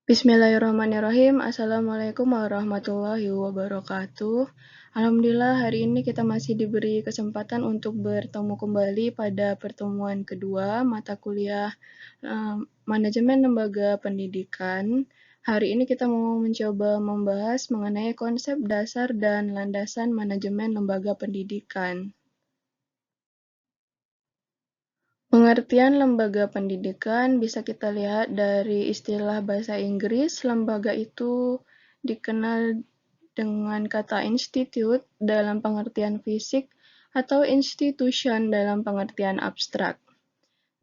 Bismillahirrahmanirrahim. Assalamualaikum warahmatullahi wabarakatuh. Alhamdulillah hari ini kita masih diberi kesempatan untuk bertemu kembali pada pertemuan kedua mata kuliah Manajemen Lembaga Pendidikan. Hari ini kita mau mencoba membahas mengenai konsep dasar dan landasan manajemen lembaga pendidikan. Pengertian lembaga pendidikan bisa kita lihat dari istilah bahasa Inggris. Lembaga itu dikenal dengan kata institute dalam pengertian fisik atau institution dalam pengertian abstrak.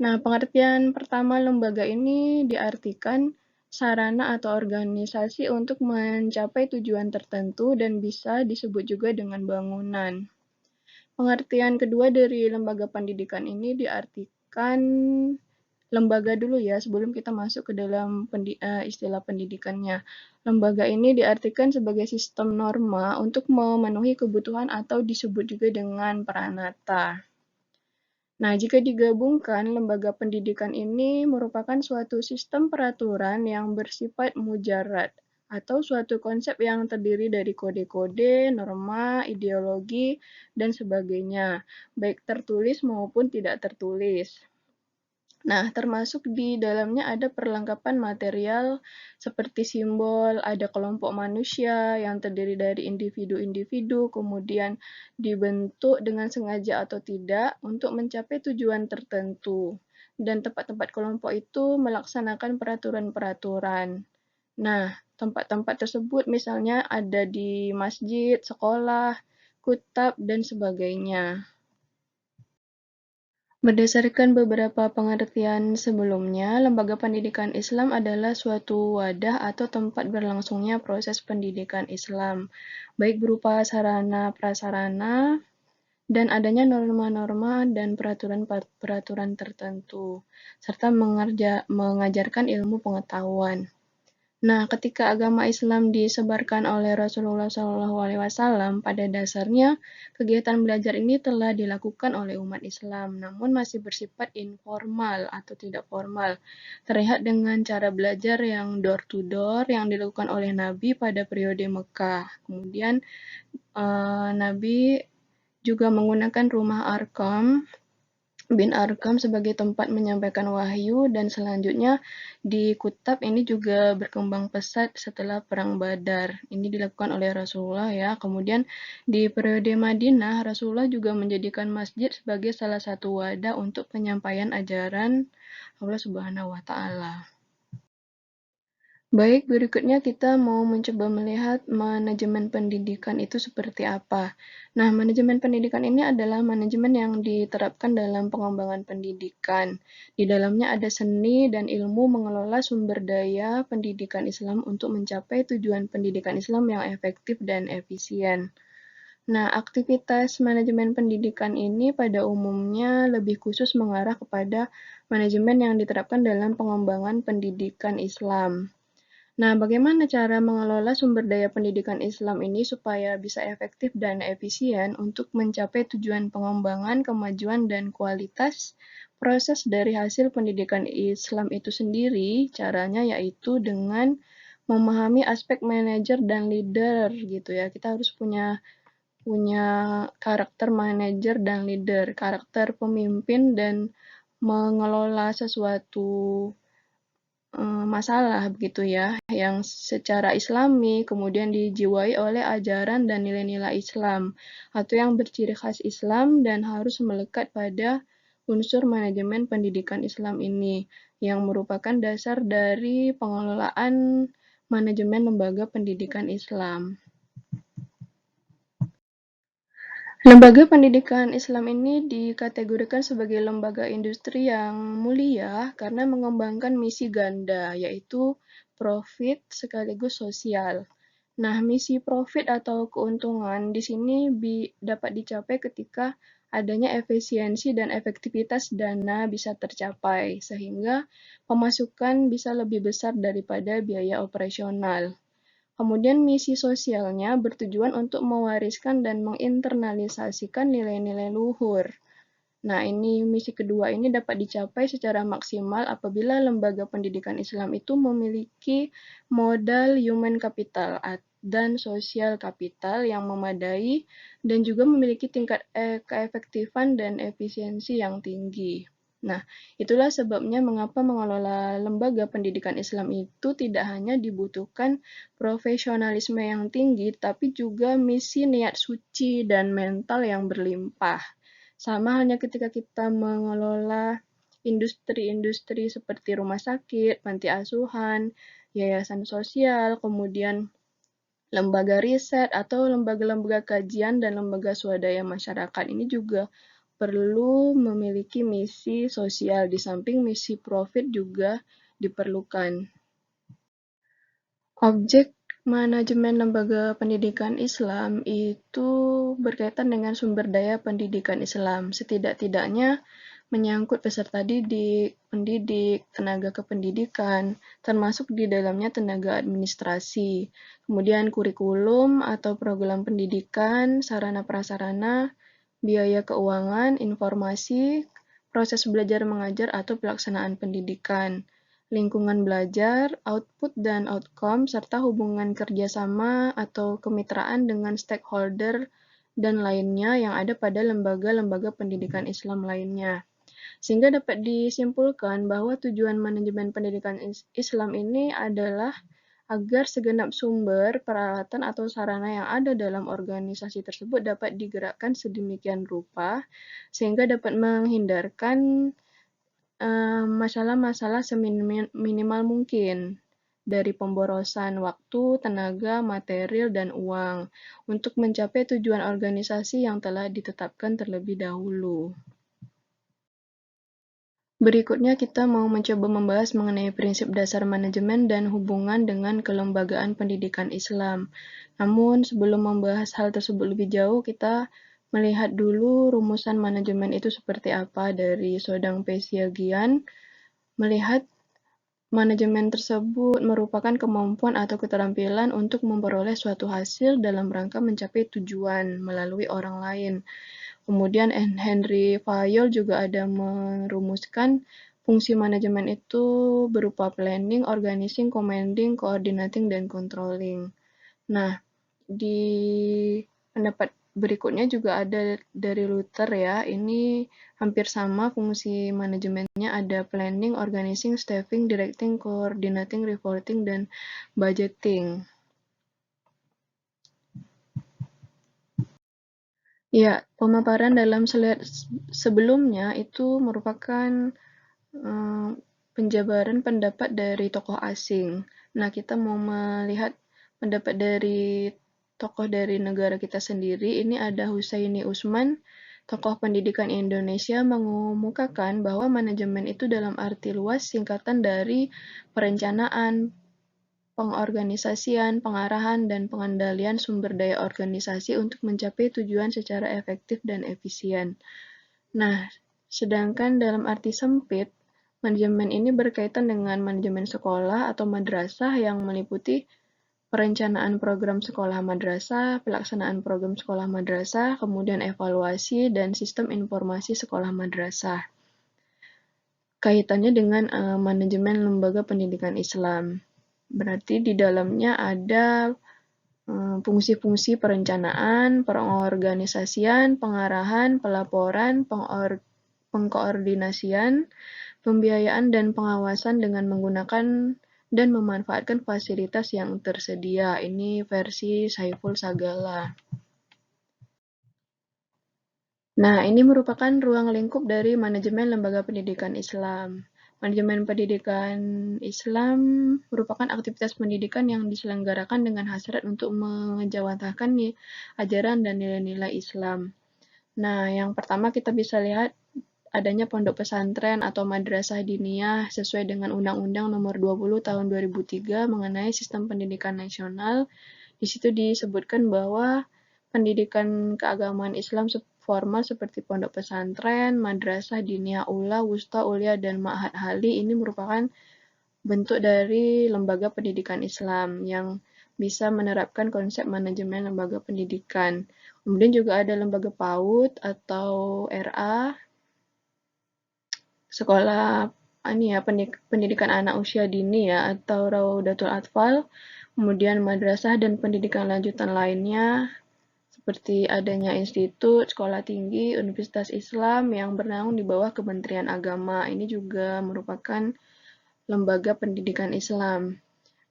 Nah, pengertian pertama lembaga ini diartikan sarana atau organisasi untuk mencapai tujuan tertentu dan bisa disebut juga dengan bangunan. Pengertian kedua dari lembaga pendidikan ini diartikan lembaga dulu ya, sebelum kita masuk ke dalam istilah pendidikannya. Lembaga ini diartikan sebagai sistem norma untuk memenuhi kebutuhan atau disebut juga dengan pranata. Nah, jika digabungkan, lembaga pendidikan ini merupakan suatu sistem peraturan yang bersifat mujarad atau suatu konsep yang terdiri dari kode-kode, norma, ideologi, dan sebagainya, baik tertulis maupun tidak tertulis. Nah, termasuk di dalamnya ada perlengkapan material seperti simbol, ada kelompok manusia yang terdiri dari individu-individu, kemudian dibentuk dengan sengaja atau tidak untuk mencapai tujuan tertentu. Dan tempat-tempat kelompok itu melaksanakan peraturan-peraturan. Nah, tempat-tempat tersebut misalnya ada di masjid, sekolah, kutab, dan sebagainya. Berdasarkan beberapa pengertian sebelumnya, lembaga pendidikan Islam adalah suatu wadah atau tempat berlangsungnya proses pendidikan Islam, baik berupa sarana prasarana dan adanya norma-norma dan peraturan-peraturan tertentu, serta mengajarkan ilmu pengetahuan. Nah, ketika agama Islam disebarkan oleh Rasulullah SAW, pada dasarnya kegiatan belajar ini telah dilakukan oleh umat Islam, namun masih bersifat informal atau tidak formal. Terlihat dengan cara belajar yang door to door yang dilakukan oleh Nabi pada periode Mekah. Kemudian Nabi juga menggunakan rumah Arqam bin Arqam sebagai tempat menyampaikan wahyu, dan selanjutnya di Kutab ini juga berkembang pesat setelah Perang Badar. Ini dilakukan oleh Rasulullah ya. Kemudian di periode Madinah, Rasulullah juga menjadikan masjid sebagai salah satu wadah untuk penyampaian ajaran Allah Subhanahu wa Ta'ala. Baik, berikutnya kita mau mencoba melihat manajemen pendidikan itu seperti apa. Nah, manajemen pendidikan ini adalah manajemen yang diterapkan dalam pengembangan pendidikan. Di dalamnya ada seni dan ilmu mengelola sumber daya pendidikan Islam untuk mencapai tujuan pendidikan Islam yang efektif dan efisien. Nah, aktivitas manajemen pendidikan ini pada umumnya lebih khusus mengarah kepada manajemen yang diterapkan dalam pengembangan pendidikan Islam. Nah, bagaimana cara mengelola sumber daya pendidikan Islam ini supaya bisa efektif dan efisien untuk mencapai tujuan pengembangan, kemajuan, dan kualitas proses dari hasil pendidikan Islam itu sendiri? Caranya yaitu dengan memahami aspek manajer dan leader gitu ya. Kita harus punya karakter manajer dan leader, karakter pemimpin dan mengelola sesuatu masalah begitu ya, yang secara Islami kemudian dijiwai oleh ajaran dan nilai-nilai Islam, atau yang berciri khas Islam dan harus melekat pada unsur manajemen pendidikan Islam ini, yang merupakan dasar dari pengelolaan manajemen lembaga pendidikan Islam. Lembaga pendidikan Islam ini dikategorikan sebagai lembaga industri yang mulia karena mengembangkan misi ganda, yaitu profit sekaligus sosial. Nah, misi profit atau keuntungan di sini dapat dicapai ketika adanya efisiensi dan efektivitas dana bisa tercapai, sehingga pemasukan bisa lebih besar daripada biaya operasional. Kemudian misi sosialnya bertujuan untuk mewariskan dan menginternalisasikan nilai-nilai luhur. Nah, ini misi kedua ini dapat dicapai secara maksimal apabila lembaga pendidikan Islam itu memiliki modal human capital dan social capital yang memadai dan juga memiliki tingkat keefektifan dan efisiensi yang tinggi. Nah, itulah sebabnya mengapa mengelola lembaga pendidikan Islam itu tidak hanya dibutuhkan profesionalisme yang tinggi, tapi juga misi niat suci dan mental yang berlimpah. Sama halnya ketika kita mengelola industri-industri seperti rumah sakit, panti asuhan, yayasan sosial, kemudian lembaga riset, atau lembaga-lembaga kajian dan lembaga swadaya masyarakat. Ini juga perlu memiliki misi sosial, di samping misi profit juga diperlukan. Objek manajemen lembaga pendidikan Islam itu berkaitan dengan sumber daya pendidikan Islam. Setidak-tidaknya menyangkut peserta didik, pendidik, tenaga kependidikan, termasuk di dalamnya tenaga administrasi, kemudian kurikulum atau program pendidikan, sarana prasarana, biaya keuangan, informasi, proses belajar mengajar atau pelaksanaan pendidikan, lingkungan belajar, output dan outcome, serta hubungan kerjasama atau kemitraan dengan stakeholder dan lainnya yang ada pada lembaga-lembaga pendidikan Islam lainnya. Sehingga dapat disimpulkan bahwa tujuan manajemen pendidikan Islam ini adalah agar segenap sumber, peralatan, atau sarana yang ada dalam organisasi tersebut dapat digerakkan sedemikian rupa sehingga dapat menghindarkan masalah-masalah seminimal mungkin dari pemborosan waktu, tenaga, material, dan uang untuk mencapai tujuan organisasi yang telah ditetapkan terlebih dahulu. Berikutnya kita mau mencoba membahas mengenai prinsip dasar manajemen dan hubungan dengan kelembagaan pendidikan Islam. Namun sebelum membahas hal tersebut lebih jauh, kita melihat dulu rumusan manajemen itu seperti apa dari Sodang P. Siagian. Melihat manajemen tersebut merupakan kemampuan atau keterampilan untuk memperoleh suatu hasil dalam rangka mencapai tujuan melalui orang lain. Kemudian Henry Fayol juga ada merumuskan fungsi manajemen itu berupa planning, organizing, commanding, coordinating, dan controlling. Nah, di pendapat berikutnya juga ada dari Luther ya, ini hampir sama fungsi manajemennya, ada planning, organizing, staffing, directing, coordinating, reporting, dan budgeting. Ya, pemaparan dalam slide sebelumnya itu merupakan penjabaran pendapat dari tokoh asing. Nah, kita mau melihat pendapat dari tokoh dari negara kita sendiri. Ini ada Husaini Usman, tokoh pendidikan Indonesia, mengemukakan bahwa manajemen itu dalam arti luas singkatan dari perencanaan, pengorganisasian, pengarahan, dan pengendalian sumber daya organisasi untuk mencapai tujuan secara efektif dan efisien. Nah, sedangkan dalam arti sempit, manajemen ini berkaitan dengan manajemen sekolah atau madrasah yang meliputi perencanaan program sekolah madrasah, pelaksanaan program sekolah madrasah, kemudian evaluasi, dan sistem informasi sekolah madrasah. Kaitannya dengan manajemen lembaga pendidikan Islam. Berarti di dalamnya ada fungsi-fungsi perencanaan, pengorganisasian, pengarahan, pelaporan, pengkoordinasian, pembiayaan, dan pengawasan dengan menggunakan dan memanfaatkan fasilitas yang tersedia. Ini versi Saiful Sagala. Nah, ini merupakan ruang lingkup dari manajemen lembaga pendidikan Islam. Manajemen pendidikan Islam merupakan aktivitas pendidikan yang diselenggarakan dengan hasrat untuk mengejawantahkan ajaran dan nilai-nilai Islam. Nah, yang pertama kita bisa lihat adanya pondok pesantren atau madrasah diniyah sesuai dengan Undang-Undang Nomor 20 Tahun 2003 mengenai Sistem Pendidikan Nasional. Di situ disebutkan bahwa pendidikan keagamaan Islam formal seperti pondok pesantren, madrasah diniyah ula, wusta, ulia, dan ma'had hali ini merupakan bentuk dari lembaga pendidikan Islam yang bisa menerapkan konsep manajemen lembaga pendidikan. Kemudian juga ada lembaga PAUD atau RA sekolah pendidikan anak usia dini ya atau Raudatul Atfal, kemudian madrasah dan pendidikan lanjutan lainnya seperti adanya institut, sekolah tinggi, universitas Islam yang bernaung di bawah Kementerian Agama. Ini juga merupakan lembaga pendidikan Islam.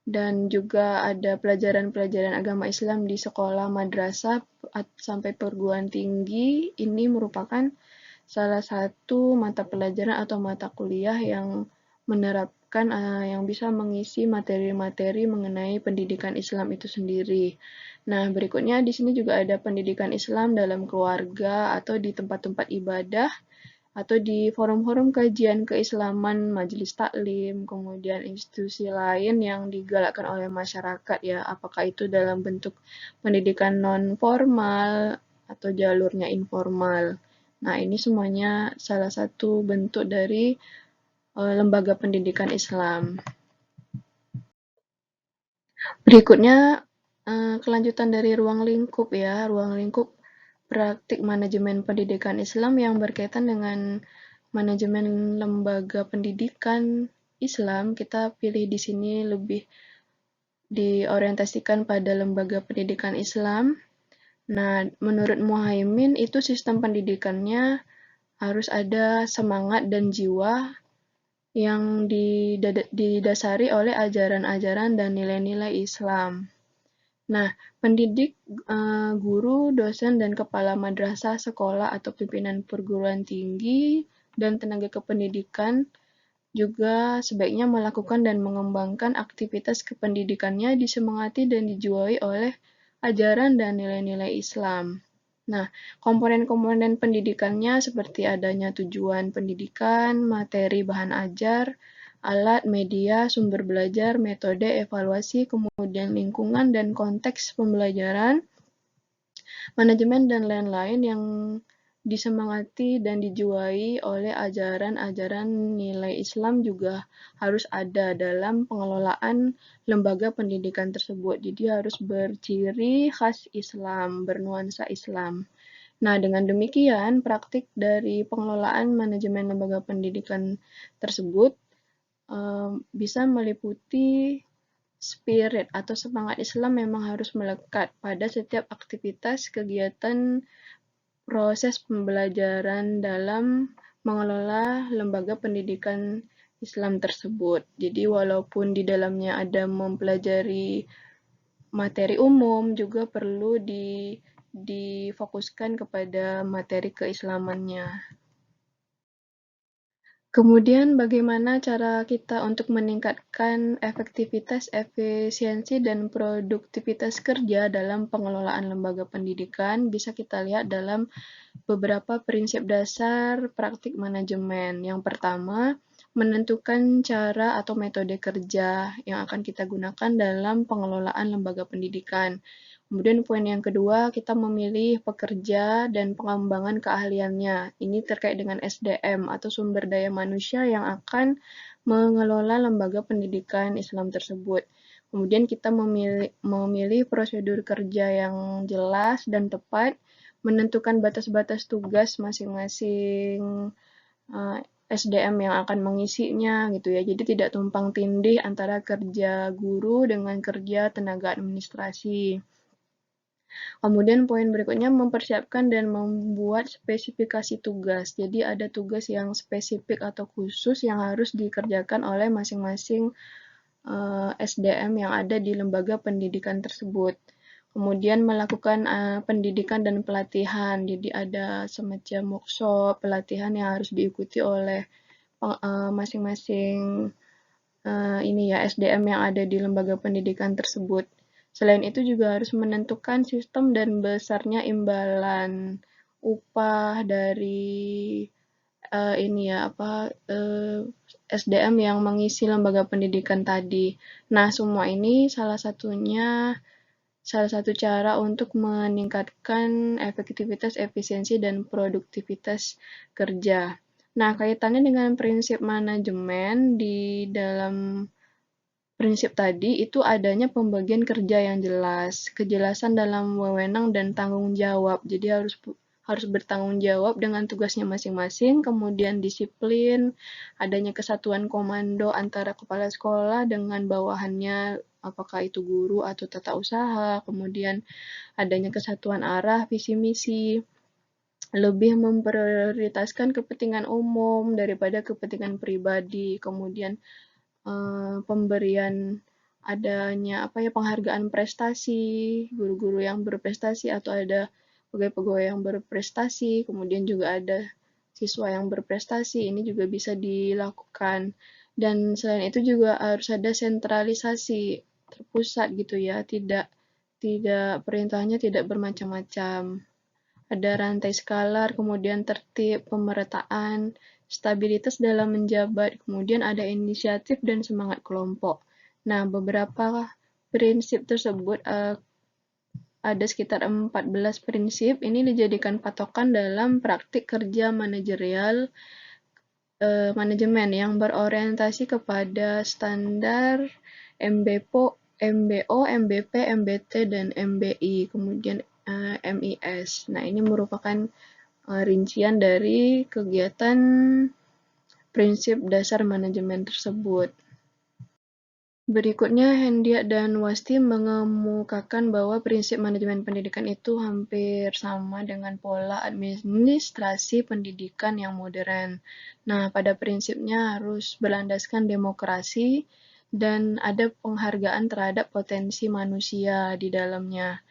Dan juga ada pelajaran-pelajaran agama Islam di sekolah madrasah sampai perguruan tinggi. Ini merupakan salah satu mata pelajaran atau mata kuliah yang menerapkan yang bisa mengisi materi-materi mengenai pendidikan Islam itu sendiri. Nah, berikutnya di sini juga ada pendidikan Islam dalam keluarga atau di tempat-tempat ibadah atau di forum-forum kajian keislaman, majelis taklim, kemudian institusi lain yang digalakkan oleh masyarakat ya, apakah itu dalam bentuk pendidikan non formal atau jalurnya informal. Nah, ini semuanya salah satu bentuk dari lembaga pendidikan Islam. Berikutnya kelanjutan dari ruang lingkup ya, ruang lingkup praktik manajemen pendidikan Islam yang berkaitan dengan manajemen lembaga pendidikan Islam. Kita pilih di sini lebih diorientasikan pada lembaga pendidikan Islam. Nah, menurut Muhaimin itu sistem pendidikannya harus ada semangat dan jiwa yang didasari oleh ajaran-ajaran dan nilai-nilai Islam. Nah, pendidik, guru, dosen, dan kepala madrasah, sekolah, atau pimpinan perguruan tinggi, dan tenaga kependidikan juga sebaiknya melakukan dan mengembangkan aktivitas kependidikannya disemangati dan dijiwai oleh ajaran dan nilai-nilai Islam. Nah, komponen-komponen pendidikannya seperti adanya tujuan pendidikan, materi bahan ajar, alat, media, sumber belajar, metode, evaluasi, kemudian lingkungan dan konteks pembelajaran, manajemen, dan lain-lain yang disemangati dan dijiwai oleh ajaran-ajaran nilai Islam juga harus ada dalam pengelolaan lembaga pendidikan tersebut. Jadi harus berciri khas Islam, bernuansa Islam. Nah, dengan demikian, praktik dari pengelolaan manajemen lembaga pendidikan tersebut bisa meliputi spirit atau semangat Islam memang harus melekat pada setiap aktivitas kegiatan proses pembelajaran dalam mengelola lembaga pendidikan Islam tersebut. Jadi walaupun di dalamnya ada mempelajari materi umum, juga perlu difokuskan kepada materi keislamannya. Kemudian bagaimana cara kita untuk meningkatkan efektivitas, efisiensi, dan produktivitas kerja dalam pengelolaan lembaga pendidikan bisa kita lihat dalam beberapa prinsip dasar praktik manajemen. Yang pertama, menentukan cara atau metode kerja yang akan kita gunakan dalam pengelolaan lembaga pendidikan. Kemudian poin yang kedua, kita memilih pekerja dan pengembangan keahliannya. Ini terkait dengan SDM atau sumber daya manusia yang akan mengelola lembaga pendidikan Islam tersebut. Kemudian kita memilih prosedur kerja yang jelas dan tepat, menentukan batas-batas tugas masing-masing SDM yang akan mengisinya gitu ya. Jadi tidak tumpang tindih antara kerja guru dengan kerja tenaga administrasi. Kemudian poin berikutnya mempersiapkan dan membuat spesifikasi tugas. Jadi ada tugas yang spesifik atau khusus yang harus dikerjakan oleh masing-masing SDM yang ada di lembaga pendidikan tersebut. Kemudian melakukan pendidikan dan pelatihan. Jadi ada semacam workshop, pelatihan yang harus diikuti oleh masing-masing SDM yang ada di lembaga pendidikan tersebut. Selain itu juga harus menentukan sistem dan besarnya imbalan upah dari SDM yang mengisi lembaga pendidikan tadi. Nah, semua ini salah satu cara untuk meningkatkan efektivitas, efisiensi, dan produktivitas kerja. Nah, kaitannya dengan prinsip manajemen di dalam prinsip tadi itu adanya pembagian kerja yang jelas, kejelasan dalam wewenang dan tanggung jawab. Jadi harus bertanggung jawab dengan tugasnya masing-masing, kemudian disiplin, adanya kesatuan komando antara kepala sekolah dengan bawahannya, apakah itu guru atau tata usaha, kemudian adanya kesatuan arah, visi misi, lebih memprioritaskan kepentingan umum daripada kepentingan pribadi, kemudian pemberian adanya penghargaan prestasi, guru-guru yang berprestasi atau ada pegawai-pegawai yang berprestasi, kemudian juga ada siswa yang berprestasi, ini juga bisa dilakukan. Dan selain itu juga harus ada sentralisasi terpusat gitu ya, tidak perintahnya tidak bermacam-macam. Ada rantai skalar, kemudian tertib, pemerataan, stabilitas dalam menjabat, kemudian ada inisiatif dan semangat kelompok. Nah, beberapa prinsip tersebut ada sekitar 14 prinsip. Ini dijadikan patokan dalam praktik kerja manajerial manajemen yang berorientasi kepada standar MBPO, MBP, MBT, dan MBI, kemudian MIS. Nah, ini merupakan rincian dari kegiatan prinsip dasar manajemen tersebut. Berikutnya, Hendiat dan Wasti mengemukakan bahwa prinsip manajemen pendidikan itu hampir sama dengan pola administrasi pendidikan yang modern. Nah, pada prinsipnya harus berlandaskan demokrasi dan ada penghargaan terhadap potensi manusia di dalamnya.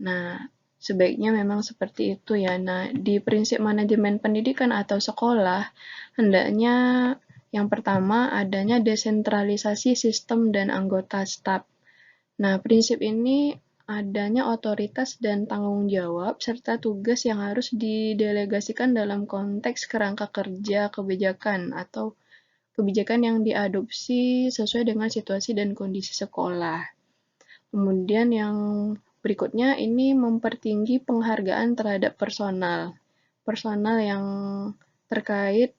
Nah, sebaiknya memang seperti itu ya. Nah, di prinsip manajemen pendidikan atau sekolah, hendaknya yang pertama adanya desentralisasi sistem dan anggota staf. Nah, prinsip ini adanya otoritas dan tanggung jawab serta tugas yang harus didelegasikan dalam konteks kerangka kerja kebijakan atau kebijakan yang diadopsi sesuai dengan situasi dan kondisi sekolah. Kemudian yang berikutnya ini mempertinggi penghargaan terhadap personal. Personal yang terkait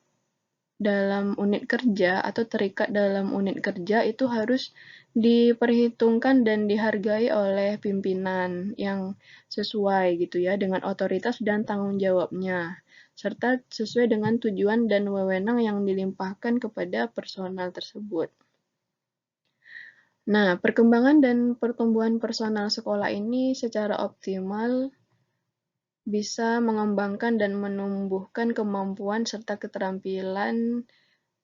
dalam unit kerja atau terikat dalam unit kerja itu harus diperhitungkan dan dihargai oleh pimpinan yang sesuai gitu ya dengan otoritas dan tanggung jawabnya serta sesuai dengan tujuan dan wewenang yang dilimpahkan kepada personal tersebut. Nah, perkembangan dan pertumbuhan personal sekolah ini secara optimal bisa mengembangkan dan menumbuhkan kemampuan serta keterampilan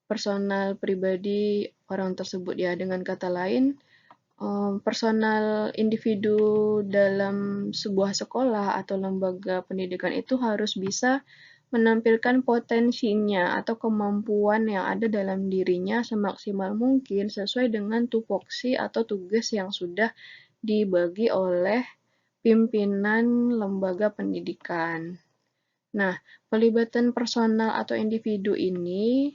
personal pribadi orang tersebut ya. Dengan kata lain, personal individu dalam sebuah sekolah atau lembaga pendidikan itu harus bisa menampilkan potensinya atau kemampuan yang ada dalam dirinya semaksimal mungkin sesuai dengan tupoksi atau tugas yang sudah dibagi oleh pimpinan lembaga pendidikan. Nah, pelibatan personal atau individu ini,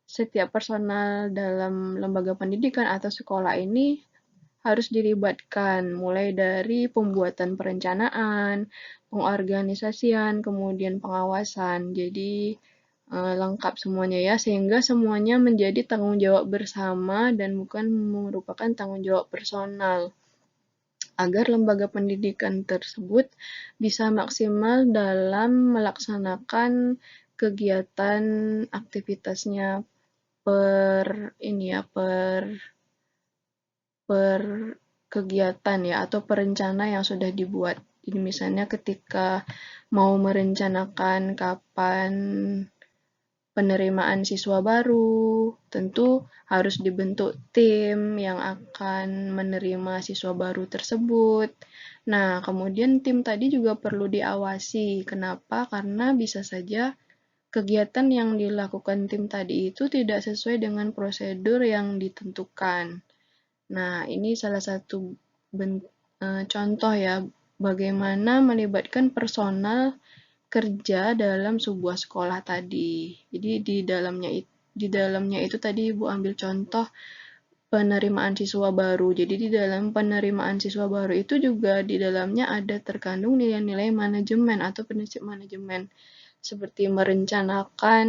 setiap personal dalam lembaga pendidikan atau sekolah ini harus dilibatkan, mulai dari pembuatan perencanaan, pengorganisasian, kemudian pengawasan. Jadi, lengkap semuanya ya, sehingga semuanya menjadi tanggung jawab bersama dan bukan merupakan tanggung jawab personal. Agar lembaga pendidikan tersebut bisa maksimal dalam melaksanakan kegiatan aktivitasnya per kegiatan ya atau perencana yang sudah dibuat. Jadi misalnya ketika mau merencanakan kapan penerimaan siswa baru, tentu harus dibentuk tim yang akan menerima siswa baru tersebut. Nah, kemudian tim tadi juga perlu diawasi. Kenapa? Karena bisa saja kegiatan yang dilakukan tim tadi itu tidak sesuai dengan prosedur yang ditentukan. Nah, ini salah satu contoh ya, bagaimana melibatkan personal kerja dalam sebuah sekolah tadi. Jadi di dalamnya itu tadi Ibu ambil contoh penerimaan siswa baru. Jadi di dalam penerimaan siswa baru itu juga di dalamnya ada terkandung nilai-nilai manajemen atau prinsip manajemen seperti merencanakan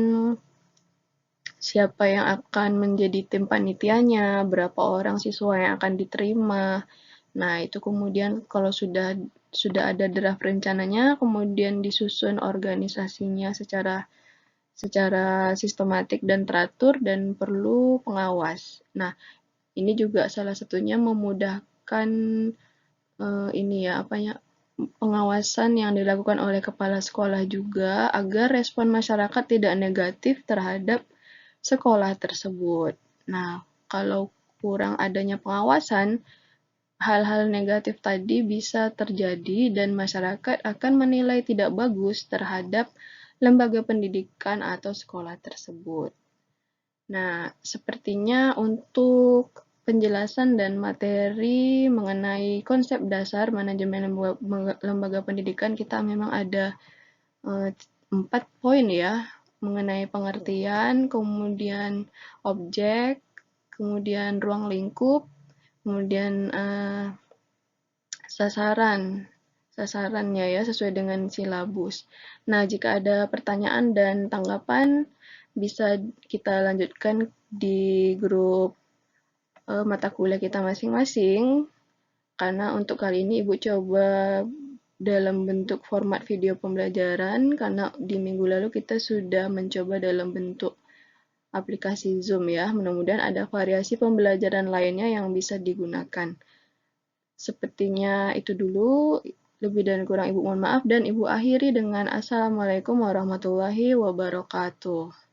siapa yang akan menjadi tim panitianya, berapa orang siswa yang akan diterima, Nah, itu kemudian kalau sudah ada draft rencananya, kemudian disusun organisasinya secara sistematik dan teratur dan perlu pengawas. Nah, ini juga salah satunya memudahkan ini ya apa ya pengawasan yang dilakukan oleh kepala sekolah juga agar respon masyarakat tidak negatif terhadap sekolah tersebut. Nah, kalau kurang adanya pengawasan, hal-hal negatif tadi bisa terjadi dan masyarakat akan menilai tidak bagus terhadap lembaga pendidikan atau sekolah tersebut. Nah, sepertinya untuk penjelasan dan materi mengenai konsep dasar manajemen lembaga pendidikan kita memang ada 4 poin ya, mengenai pengertian, kemudian objek, kemudian ruang lingkup, kemudian sasarannya ya sesuai dengan silabus. Nah, jika ada pertanyaan dan tanggapan bisa kita lanjutkan di grup mata kuliah kita masing-masing. Karena untuk kali ini Ibu coba dalam bentuk format video pembelajaran karena di minggu lalu kita sudah mencoba dalam bentuk aplikasi Zoom ya. Mudah-mudahan ada variasi pembelajaran lainnya yang bisa digunakan. Sepertinya itu dulu. Lebih dan kurang Ibu mohon maaf dan Ibu akhiri dengan Assalamualaikum warahmatullahi wabarakatuh.